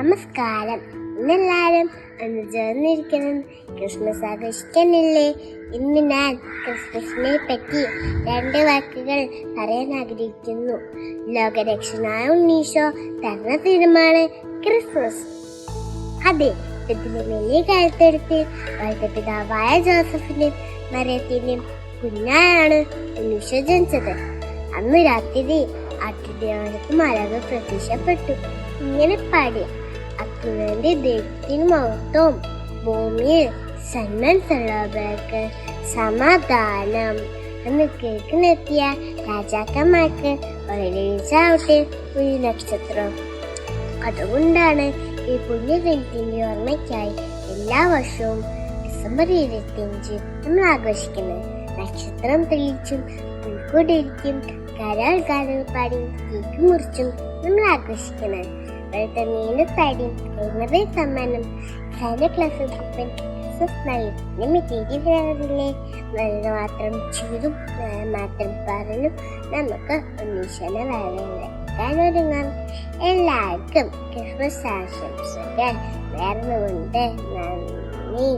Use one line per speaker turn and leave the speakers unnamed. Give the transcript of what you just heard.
നമസ്കാരം. ഇന്നെല്ലാവരും ഒന്ന് ചേർന്നിരിക്കണം. ക്രിസ്മസ് ആഘോഷിക്കുന്നില്ലേ? ഇന്ന് ഞാൻ ക്രിസ്മസിനെ പറ്റി 2 വാക്കുകൾ പറയാൻ ആഗ്രഹിക്കുന്നു. ലോകരക്ഷകനായ ഉണ്ണീശോ തന്ന തീരുമാണ് ക്രിസ്മസ്. അതെ, വലിയ കാലത്തെടുത്ത് അവരുടെ പിതാവായ ജോസഫിന്റെയും മറിയത്തിന്റെയും കുഞ്ഞായാണ് ഉണ്ണീശോ ജനിച്ചത്. അന്ന് രാത്രി അത്യുന്നതർക്ക് മാലാഖ പ്രത്യക്ഷപ്പെട്ടു. ഇങ്ങനെ പാടി: അത്യുന്നതന്റെ ദൈവത്തിന് മഹത്വം, ഭൂമിയിൽ സന്മനസ്സുള്ളവർക്ക് സമാധാനം. അന്ന് കേൾക്കിനെത്തിയ രാജാക്കന്മാർക്ക് ഒരേച്ചാവട്ടെ ഒരു നക്ഷത്രം. അതുകൊണ്ടാണ് ഈ പുണ്യദിനത്തിന്റെ ഓർമ്മയ്ക്കായി എല്ലാ വർഷവും ഡിസംബർ 25 നമ്മൾ ആഘോഷിക്കുന്നത്. നക്ഷത്രം തെളിയിച്ചും പുൽക്കൂടിയിരിക്കും കരാൾ പാടിയും കേക്ക് മുറിച്ചും നമ്മൾ ആഘോഷിക്കുന്നത്. വെളുത്ത നീണ്ട സാരിയും കഴിഞ്ഞവേ സമ്മാനം സാന്റാ ക്ലാസ് ക്രിസ്മസ് നൽകി മെറ്റീരിയലില്ലേ നല്ല മാത്രം ചൂടും മാത്രം പറഞ്ഞു നമുക്ക് ഉണ്ണീശനെ വരവേൽക്കാൻ. എല്ലാവർക്കും ക്രിസ്മസ് ആശംസകൾ നേർന്നുകൊണ്ട് നന്ദി.